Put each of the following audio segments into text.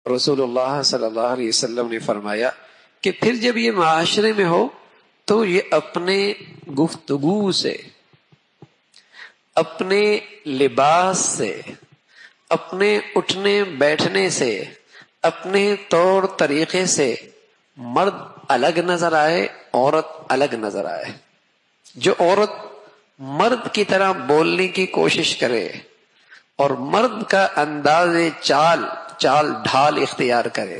رسول اللہ صلی اللہ علیہ وسلم نے فرمایا کہ پھر جب یہ معاشرے میں ہو تو یہ اپنے گفتگو سے، اپنے لباس سے، اپنے اٹھنے بیٹھنے سے، اپنے طور طریقے سے مرد الگ نظر آئے، عورت الگ نظر آئے۔ جو عورت مرد کی طرح بولنے کی کوشش کرے اور مرد کا انداز چال ڈھال اختیار کرے،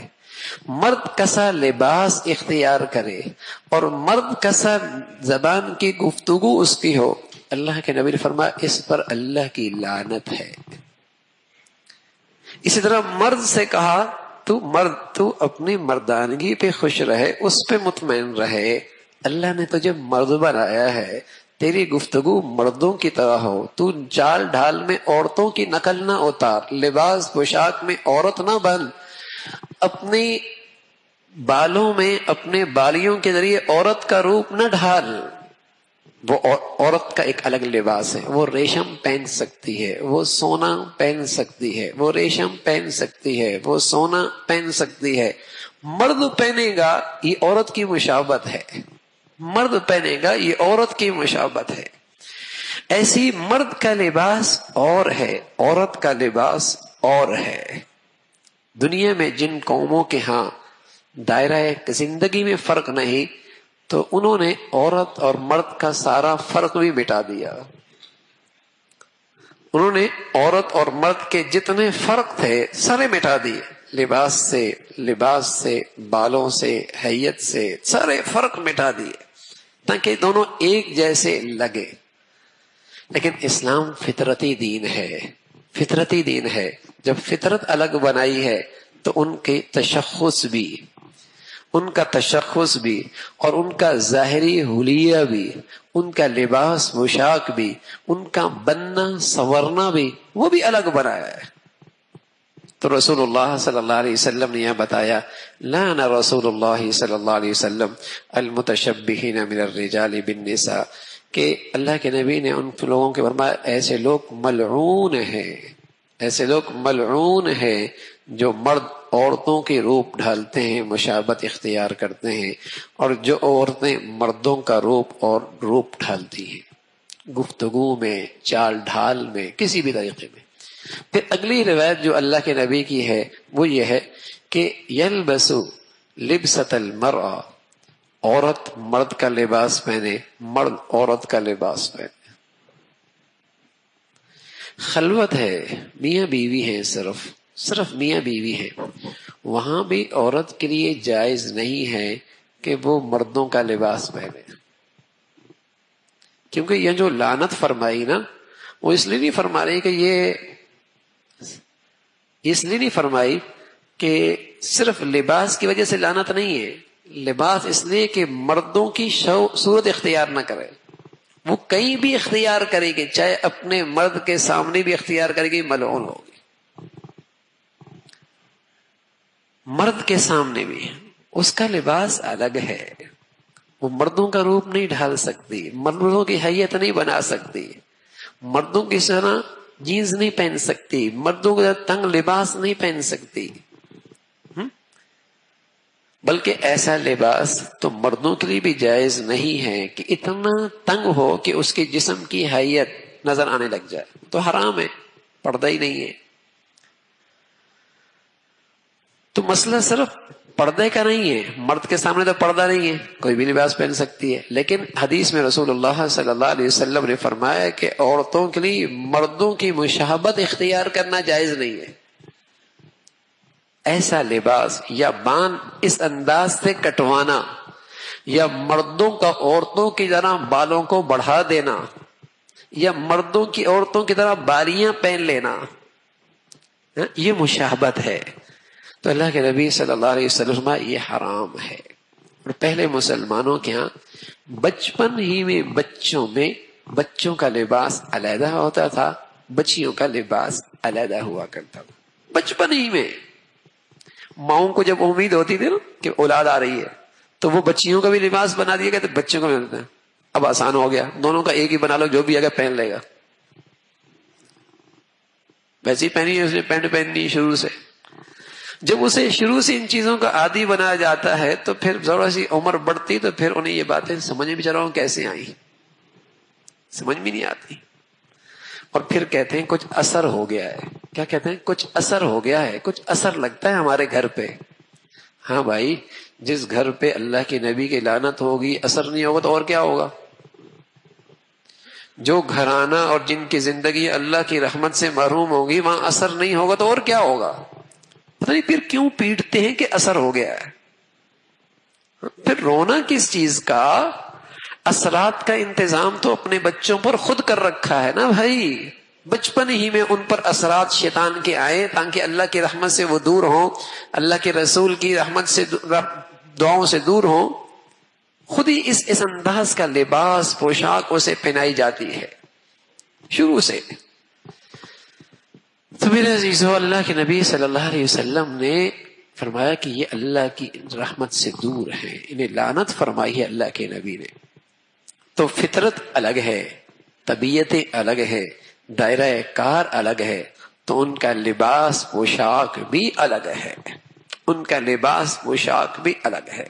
مرد کسا لباس اختیار کرے اور مرد کسا زبان کی گفتگو اس کی ہو، اللہ کے نبی نے فرمایا اس پر اللہ کی لعنت ہے۔ اسی طرح مرد سے کہا تو اپنی مردانگی پہ خوش رہے، اس پہ مطمئن رہے، اللہ نے تجھے مرد بنایا ہے، تیری گفتگو مردوں کی طرح ہو، تو چال ڈھال میں عورتوں کی نقل نہ اتار، لباس پوشاک میں عورت نہ بن، اپنی بالوں میں اپنے بالیوں کے ذریعے عورت کا روپ نہ ڈھال۔ وہ عورت کا ایک الگ لباس ہے، وہ ریشم پہن سکتی ہے، وہ سونا پہن سکتی ہے، وہ ریشم پہن سکتی ہے، وہ سونا پہن سکتی ہے۔ مرد پہنے گا یہ عورت کی مشابہت ہے، مرد پہنے گا یہ عورت کی مشابہت ہے۔ ایسی مرد کا لباس اور ہے، عورت کا لباس اور ہے۔ دنیا میں جن قوموں کے ہاں دائرہ زندگی میں فرق نہیں، تو انہوں نے عورت اور مرد کا سارا فرق بھی مٹا دیا۔ انہوں نے عورت اور مرد کے جتنے فرق تھے سارے مٹا دیے، لباس سے، بالوں سے، حیت سے، سارے فرق مٹا دیے تاکہ دونوں ایک جیسے لگے۔ لیکن اسلام فطرتی دین ہے، فطرتی دین ہے۔ جب فطرت الگ بنائی ہے تو ان کے تشخص بھی، ان کا تشخص بھی اور ان کا ظاہری حلیہ بھی، ان کا لباس پوشاک بھی، ان کا بننا سورنا بھی، وہ بھی الگ بنایا ہے۔ تو رسول اللہ صلی اللہ علیہ وسلم نے یہ بتایا، لعن رسول اللہ صلی اللہ علیہ وسلم المتشبہین من الرجال بالنساء، کہ اللہ کے نبی نے ان لوگوں کے فرمایا ایسے لوگ ملعون ہیں، ایسے لوگ ملعون ہیں جو مرد عورتوں کے روپ ڈھالتے ہیں، مشابہت اختیار کرتے ہیں، اور جو عورتیں مردوں کا روپ ڈھالتی ہیں، گفتگو میں، چال ڈھال میں، کسی بھی طریقے میں۔ پھر اگلی روایت جو اللہ کے نبی کی ہے وہ یہ ہے کہ یلبس لبسۃ المرأة، عورت مرد کا لباس پہنے، مرد عورت کا لباس پہنے۔ خلوت ہے، میاں بیوی ہیں، صرف میاں بیوی ہیں، وہاں بھی عورت کے لیے جائز نہیں ہے کہ وہ مردوں کا لباس پہنے، کیونکہ یہ جو لعنت فرمائی نا، وہ اس لیے نہیں فرما رہی کہ اس لیے نہیں فرمائی کہ صرف لباس کی وجہ سے لعنت نہیں ہے، لباس اس لیے کہ مردوں کی صورت اختیار نہ کرے، وہ کہیں بھی اختیار کرے گی، چاہے اپنے مرد کے سامنے بھی اختیار کرے گی، ملعون ہوگی، مرد کے سامنے بھی۔ اس کا لباس الگ ہے، وہ مردوں کا روپ نہیں ڈھال سکتی، مردوں کی حیت نہیں بنا سکتی، مردوں کی طرح جینز نہیں پہن سکتی، مردوں کی طرح تنگ لباس نہیں پہن سکتی، بلکہ ایسا لباس تو مردوں کے لیے بھی جائز نہیں ہے کہ اتنا تنگ ہو کہ اس کے جسم کی حیت نظر آنے لگ جائے، تو حرام ہے، پردہ ہی نہیں ہے۔ تو مسئلہ صرف پردے کا نہیں ہے، مرد کے سامنے تو پردہ نہیں ہے، کوئی بھی لباس پہن سکتی ہے، لیکن حدیث میں رسول اللہ صلی اللہ علیہ وسلم نے فرمایا کہ عورتوں کے لیے مردوں کی مشابہت اختیار کرنا جائز نہیں ہے۔ ایسا لباس یا بان اس انداز سے کٹوانا، یا مردوں کا عورتوں کی طرح بالوں کو بڑھا دینا، یا مردوں کی عورتوں کی طرح بالیاں پہن لینا، یہ مشابہت ہے۔ تو اللہ کے نبی صلی اللہ علیہ وسلم یہ حرام ہے۔ اور پہلے مسلمانوں کے ہاں بچپن ہی میں بچوں کا لباس علیحدہ ہوتا تھا، بچیوں کا لباس علیحدہ ہوا کرتا تھا، بچپن ہی میں۔ ماؤں کو جب امید ہوتی تھی نا کہ اولاد آ رہی ہے تو وہ بچیوں کا بھی لباس بنا دیا گیا، تو بچوں کا بھی بنتا ہے۔ اب آسان ہو گیا، دونوں کا ایک ہی بنا لو، جو بھی آگے پہن لے گا۔ ویسے ہی پہنی ہے اس نے، پینٹ پہننی شروع سے۔ جب اسے شروع سے ان چیزوں کا عادی بنایا جاتا ہے تو پھر ذرا سی عمر بڑھتی تو پھر انہیں یہ باتیں سمجھ میں چلا ہوں کیسے آئی، سمجھ میں نہیں آتی، اور پھر کہتے ہیں کچھ اثر ہو گیا ہے. کیا کہتے ہیں؟ کچھ اثر ہو گیا ہے، کچھ اثر لگتا ہے ہمارے گھر پہ. ہاں بھائی، جس گھر پہ اللہ کے نبی کی لعنت ہوگی اثر نہیں ہوگا تو اور کیا ہوگا؟ جو گھرانہ اور جن کی زندگی اللہ کی رحمت سے محروم ہوگی وہاں اثر نہیں ہوگا تو اور کیا ہوگا؟ پتہ نہیں پھر کیوں پیٹتے ہیں کہ اثر ہو گیا ہے. پھر رونا کس چیز کا؟ اثرات کا انتظام تو اپنے بچوں پر خود کر رکھا ہے نا بھائی. بچپن ہی میں ان پر اثرات شیطان کے آئے تاکہ اللہ کی رحمت سے وہ دور ہوں، اللہ کے رسول کی رحمت سے دعاؤں سے دور ہوں. خود ہی اس انداز کا لباس پوشاک اسے پہنائی جاتی ہے شروع سے. تو میرے عزیزو، اللہ کے نبی صلی اللہ علیہ وسلم نے فرمایا کہ یہ اللہ کی رحمت سے دور ہیں، انہیں لعنت فرمائی ہے اللہ کے نبی نے. تو فطرت الگ ہے، طبیعتیں الگ ہے، دائرہ کار الگ ہے، تو ان کا لباس پوشاک بھی الگ ہے، ان کا لباس پوشاک بھی الگ ہے.